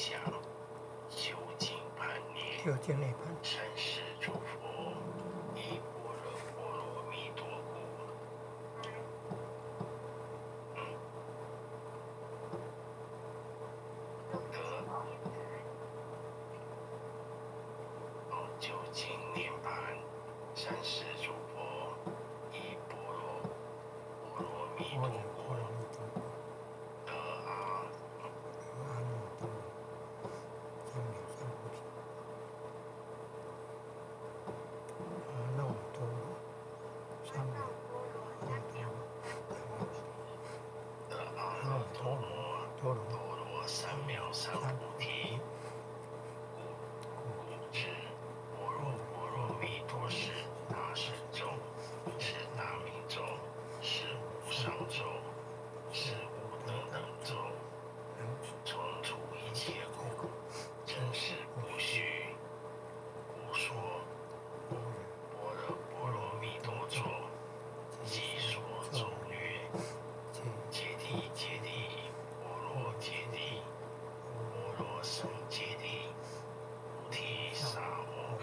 想，修净盘念，就经内盘。三世诸佛，依般若波罗蜜多故。究竟涅槃，三世诸佛，依般若波罗蜜多故。得阿耨多罗三藐得阿耨多罗三藐三菩提。故知般若波罗蜜多是大神咒，是大明咒，是无上咒，是无等等咒，从除一切苦，真实不虚。故说般若波罗蜜多咒，即说咒略：揭谛揭谛，波罗揭谛，波罗僧揭谛，菩提萨摩诃。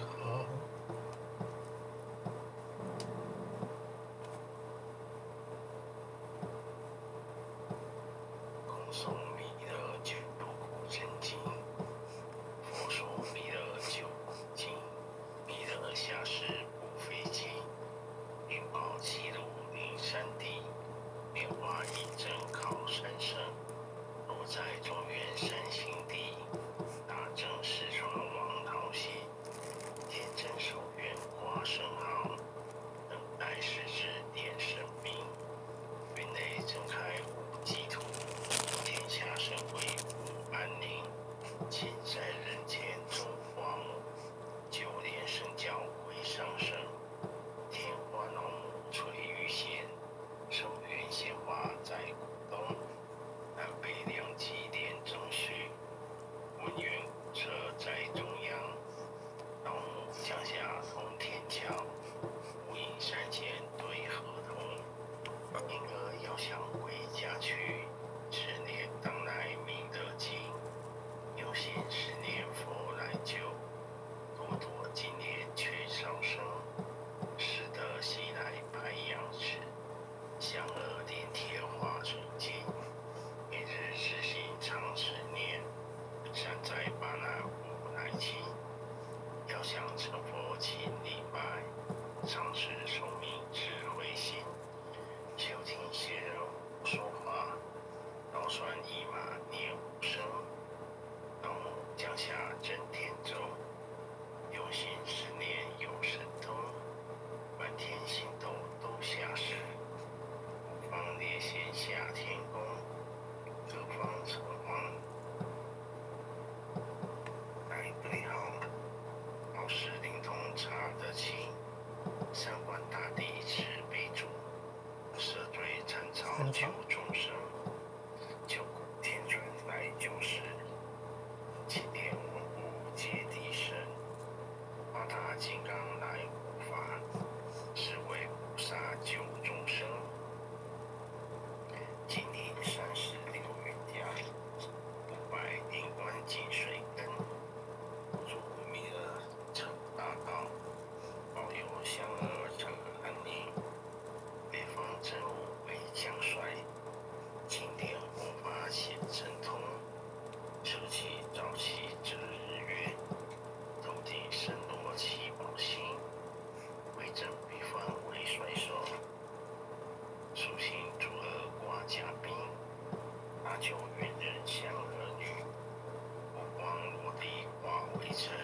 恭诵弥勒救度苦真经。佛说弥勒救苦经，弥勒下世不废经，灵宝齐鲁灵山地，莲花印证靠山生。落在中原山行地，大正四川王桃心，天真守愿挂圣号，等待世至点神明。云内睁开无际土，天下神会无安宁。亲在人间种花木，九莲圣教归上圣。天花龙母垂玉线，寿元鲜花在鼓东。南北两极连中续，文渊古车在中央。老母降下通天桥，无影山前对河童。婴儿要想回家去，十年当来明德经。有心十年佛来救，多多今年却上升。使得西来白羊翅，香儿连铁化成金。每日自行常持念，善哉巴那无来亲。要想成佛请礼拜，常持聪明智慧心。休听邪人胡说话，绕船一马念无声。老母降下真天咒，有心十年有神通。满天星斗都下世，五方列仙下天宫。各方城隍来对号，老师灵通查得清。三观大帝慈悲主，赦罪忏草救众生。救苦天尊来救世，七天文武皆地神。八大金刚来护法，是为菩萨救众生。金陵山石流云家，五百灵官进水根。祝弥勒成大道，保佑香儿成安宁。北方真武为将帅，青天护法显神通。秋气早起遮日月，头顶身落七宝星。威震北方为帅手，属性诸恶挂甲兵。大救元人香儿女，五光落地化为尘。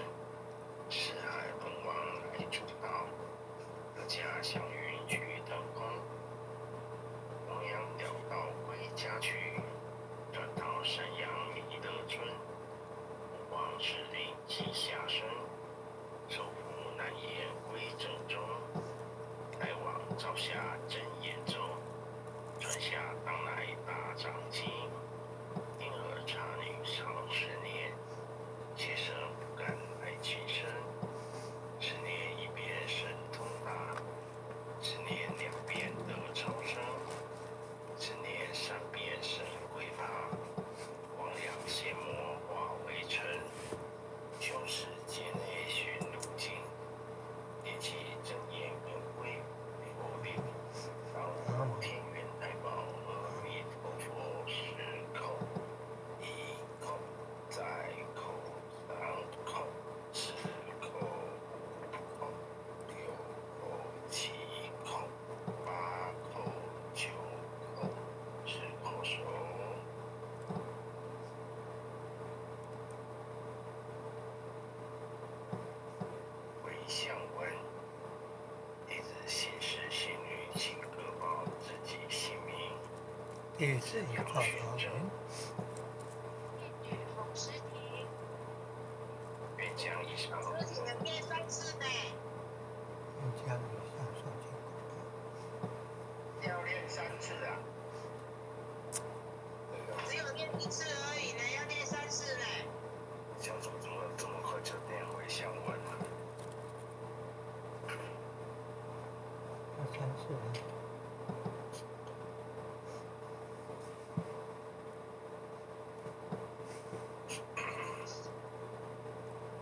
四海龙王来主道，各家祥云去登空。亡羊鸟道归家去，转到山阳弥勒尊。五王指令即下生，受福难言归正中。来往照下真言咒，传下当来大掌经。第四一报告文，洪诗婷，愿将以上诗婷能念3次呢？将以上授权公告。要练3次啊。只有念1次而已呢，要念3次呢。小组怎么这么快就念回相文了？要3次呢？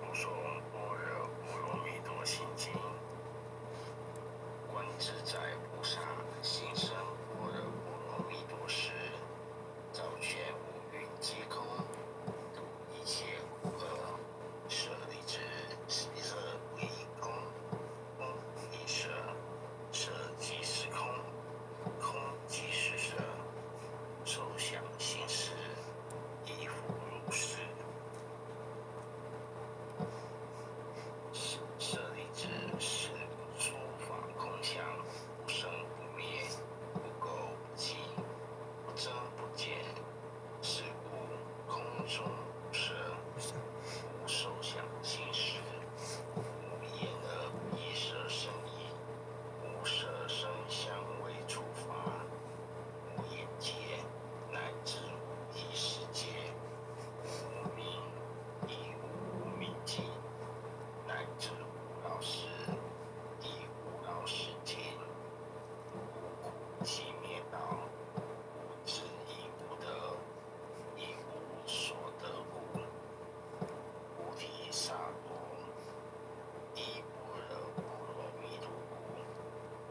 我说般若波罗蜜多心经，观自在菩萨心生般若波罗蜜多时，照见五蕴皆空，度一切苦厄。舍利子，色不异空，空不异色，色即是空，空即是色，受想行识，亦复如是。舍利子，是诸法空相，不生不灭，不垢不净，不增不减。是故空中无色，无受想行识，无眼耳鼻舌身意，无色声香味触法，无眼界，乃至无意识界，无明，亦无明尽，乃至无老死，亦无老死尽，无苦集灭道，无智亦无得，亦无所得故。菩提萨埵，依般若波罗蜜多故，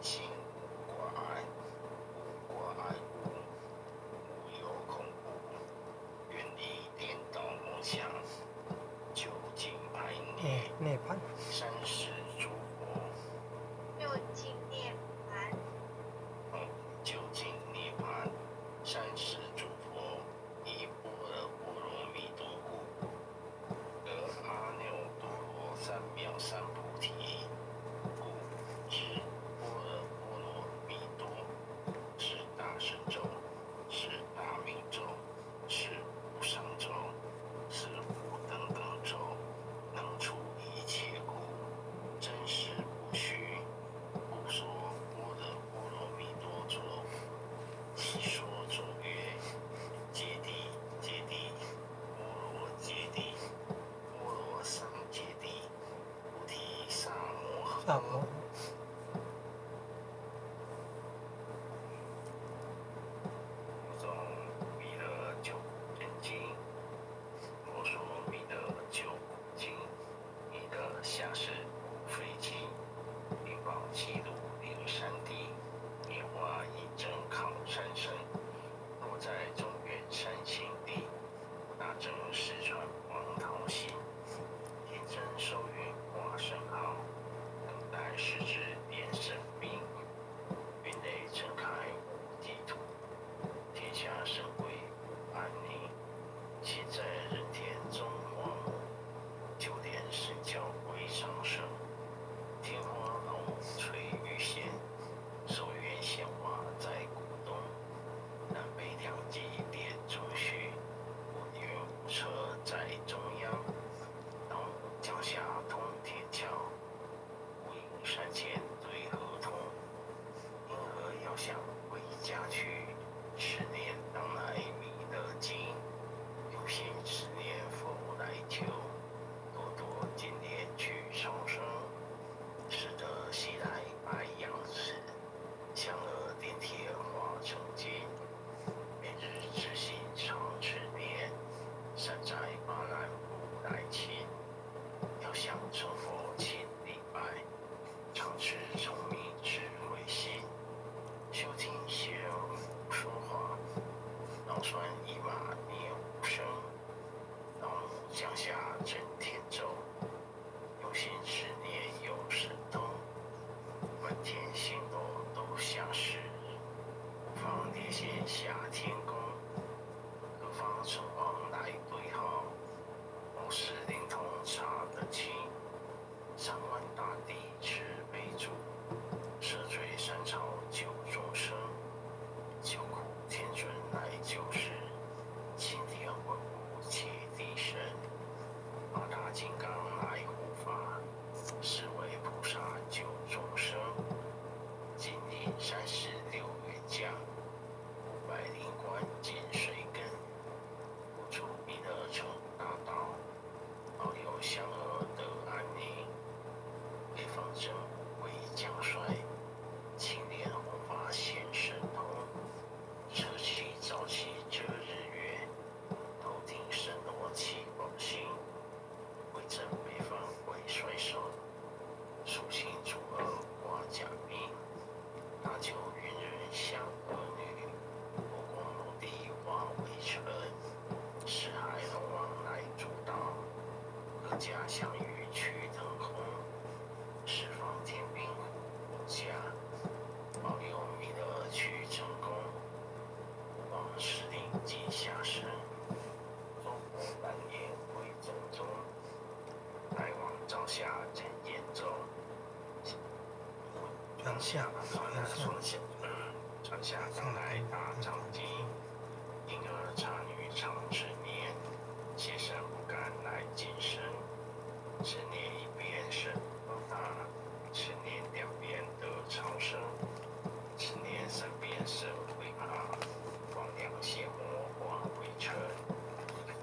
心无挂碍，无挂碍故，无有恐怖，远离颠倒梦想，究竟排孽。涅槃，三世诸佛，就近涅槃，究竟涅槃。三世诸佛，依般若波罗蜜多故，得阿耨多罗三藐三菩提。故知般若波罗蜜多是大神咒，是大明咒，是无上咒，是无等等咒，能除一切苦，真实不虚。故说般若波罗蜜多咒，即说咒曰：揭谛，揭谛，波罗揭谛，波罗僧揭谛，菩提萨摩诃。萨摩佛种弥勒救苦真经，佛说弥勒救苦经，弥勒下世不废经，灵宝记录灵山地，莲花印证抗山神，落在中原山心地，大正四川王桃心，天真受孕化身号，等待世之变神兵，云内睁开无地土。天下神鬼不安宁，现在人天中荒芜，就连神教鬼上升，天花老母垂玉仙，寿元显化在鼓东，南北两极连中虚，五岳五车在中央，老母脚下通天桥，无影山前对河通，因何要想回家去？十年当来弥勒经，有心10年复来求，多多今年去长生，使得西来白羊翅，香而电铁化成金，每日之心常持念，善哉巴兰不来亲，要想成佛千礼拜，常持聪明智慧心，修听邪耳无说话，脑栓一马念无声，老母降下真天咒，有心持念有神通，满天星斗都下世，无方列仙下天宫，各方城隍来对号，谋事灵通查得清，3万大地慈悲主，赦罪3朝救众生，救苦天尊来家相遇去腾空，十方天兵护下，保佑弥勒去成功。往时令即下生，周国半年归正宗。来往朝下真言咒，当下传下当来大长今。婴儿差女长之年，妾身不敢来今生。此年一变身大，此年两变得超生，此年三变生为怕，光良邪魔化为尘。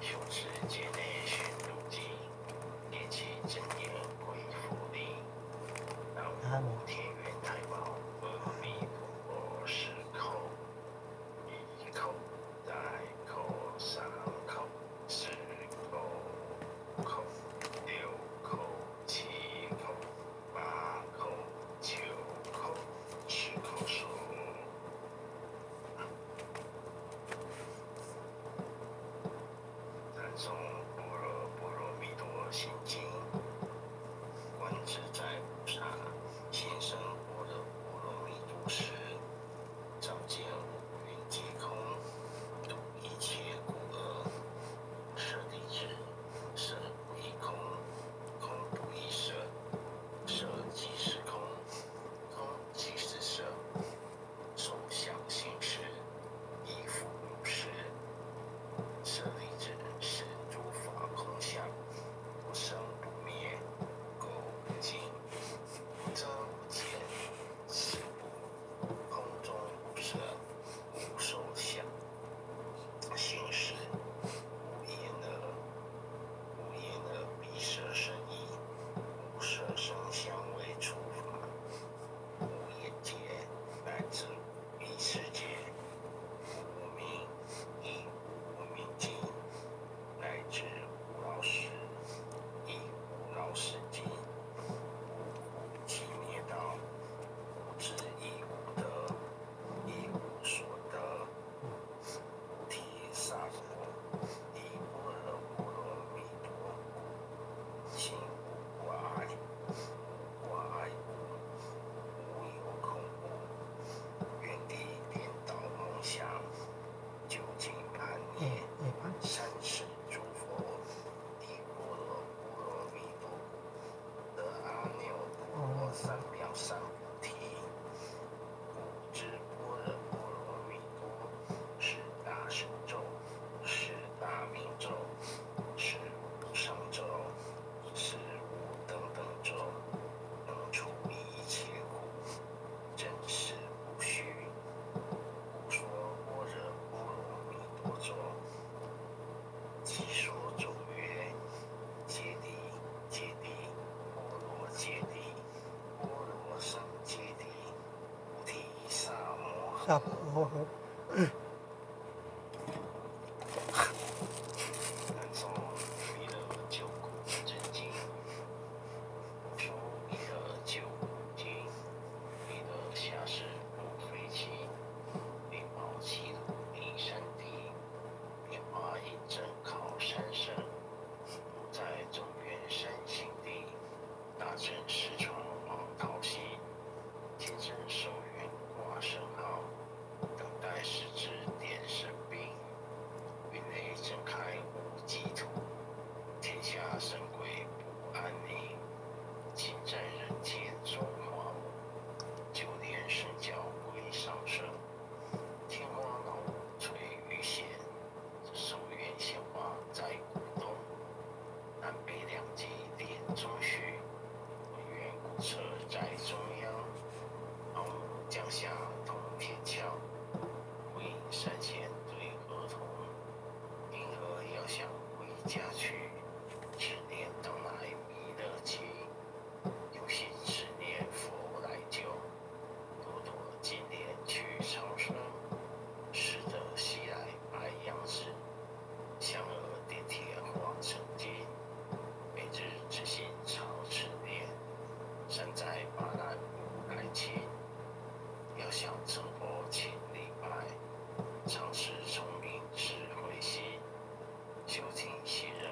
修持界内寻路径，念起真言归复灵。南无天元太保阿弥陀佛，十口，一口再口，三口，四口，口六口，七口，八口，九口，十口数。赞颂般若波罗蜜多心经，观自在菩萨现身般若波罗蜜多时，照见五蕴皆空，度一切苦厄。舍利子，色不异空，空不异色，色即是空，空即是色，受想行识，亦复如是。舍利子，是诸法空相，不生不灭，垢不净，无增无减，是故空中无色，无受想行识，无眼耳，无眼耳鼻舌身意，无色声香味触法，无眼界，乃至无意识界，无无明，亦无无明尽，乃至无老死，亦无老死尽，无苦集灭道，无智亦无得，亦无所得，无体萨婆，亦般若波罗蜜多故，心无挂碍，无挂碍故，无有恐怖，原地颠倒梦想，究竟安灭。三世诸佛，依般若波罗蜜多故，得阿耨多罗三藐三菩提。故知般若波罗蜜多是大神咒，是大明咒，是无上咒，是无等等咒，能除一切苦，真实不虚。故说般若波罗蜜多咒。即说咒曰：揭谛，揭谛，波罗揭谛，波罗僧揭谛，菩提萨摩诃。萨婆诃。南宋弥勒救苦真经，说弥勒救苦经，弥勒下世不废弃，灵宝齐鲁名山地，变化印证靠山胜，不在中原山行地，大正石床王陶溪，天真寿元挂圣号，等待时至点神兵，云内震开无际土，天下神鬼不安宁，侵占人间中华物，九连神教归上圣，天花老母垂玉线，寿元显化在古东，南北两极连中续，文渊古车在中央，老母降下通天桥，回应山前对河童，因何要想回家去？只念当来弥勒经，有心只念佛来救，多多金莲去长生，使得西来白杨枝，香儿点铁化成金，每日之心常持念，山在巴兰无来亲，要想成佛千里拜，常持聪明智慧心，修听行人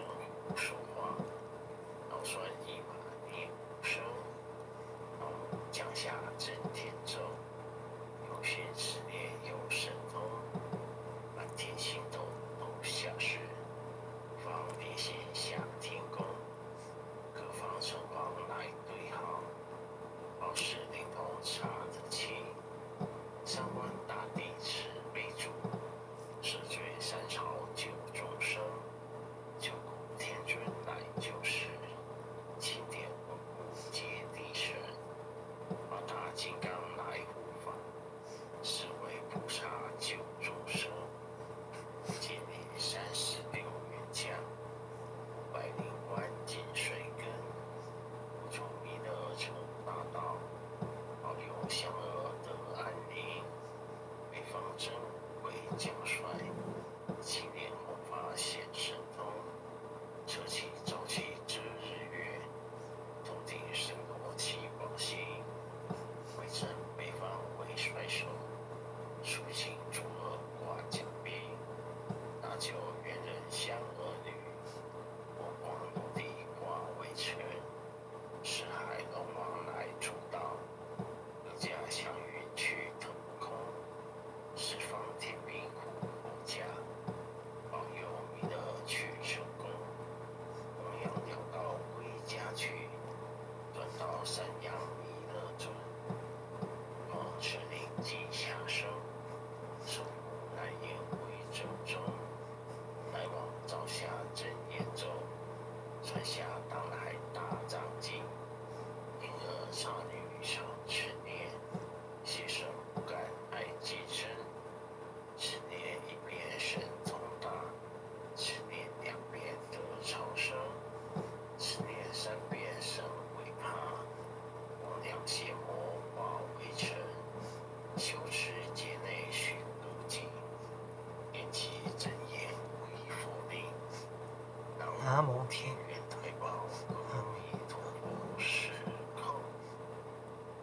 南无天元太保阿弥陀佛10口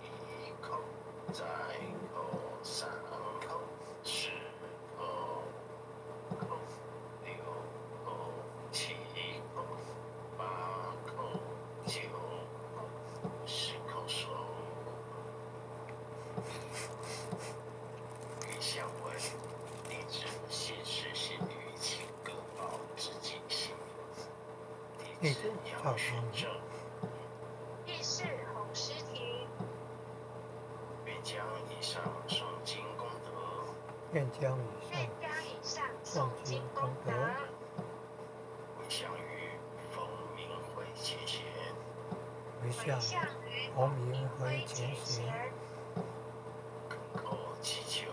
，1口，再口3口，10口，5口，6口，7口，8口，9口，10口手。与相位，立志心事心语，请各报之尽心。弟子杨玄正，义士洪诗婷，愿将以上诵经功德，愿将以上诵经功德，回向于冯明慧前贤，回向于洪明辉前贤，恳叩祈求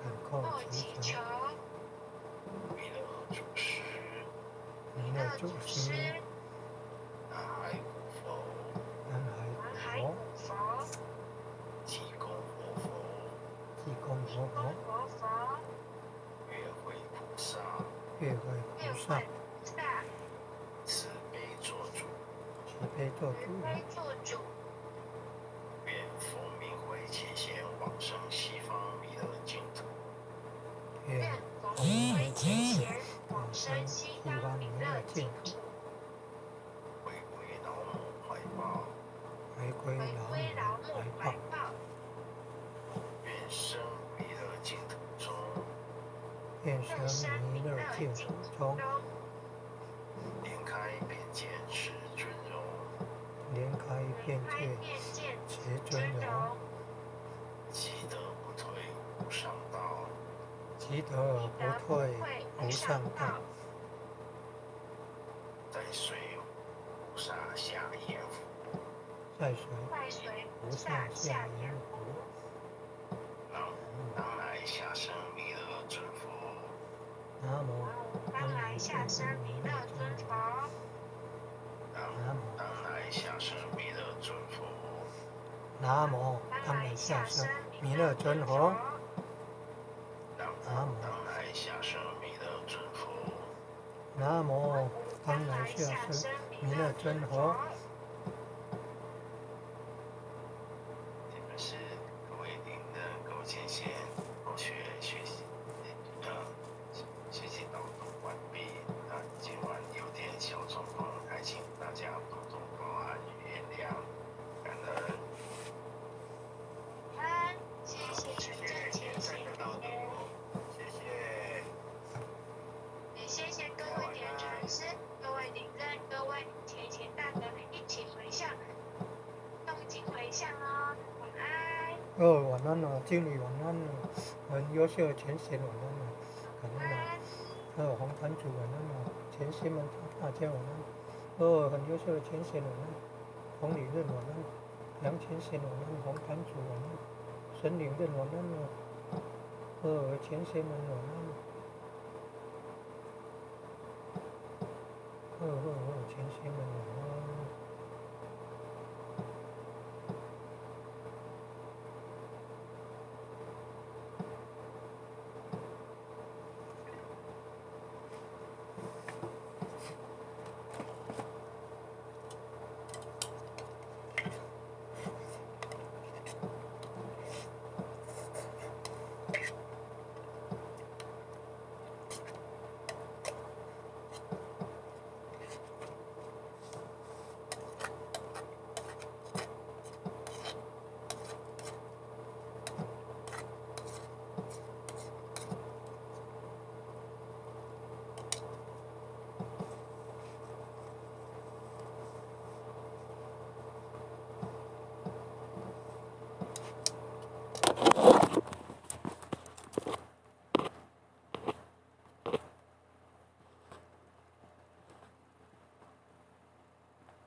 恳叩祈求弥勒祖师、弥勒祖师、南海古佛、南海古佛、济公活佛、济公活佛、月慧菩萨、月慧菩萨，慈悲做主，慈悲做主，愿冯明慧前贤往生西方弥勒净土，愿洪明辉前贤往生西方弥勒净土，回归老母怀抱，回归老母怀抱，愿生弥勒净土中，愿生弥勒净土中，莲开遍见持尊容，莲开遍见持尊容，积德不退无上道，积德而不退无上道，在水菩萨下阎浮，在水菩萨下阎浮，当来下生弥勒尊佛，南无当来下生弥勒尊佛，当来下生弥勒尊佛，南无当来下生弥勒尊佛，南无当来下生弥勒尊佛，南无当来下生弥勒尊佛。这边是各位领人、各位前贤同学学习导读完毕。今晚有点小状况，还请大家多多包涵与原谅，感恩。谢谢谢谢前贤的导读，谢谢。也谢谢各位点传师、各位领任、各位前贤大德一起回向，诵经回向哦。晚安。晚安了，经理晚安了，很优秀的前贤晚安了，感恩了。红坛主晚安了，前贤们大家晚安。很优秀的前贤晚安，红领任晚安，杨前贤晚安，红坛主晚安，沈领任晚安了。前贤们晚安。前贤们晚安。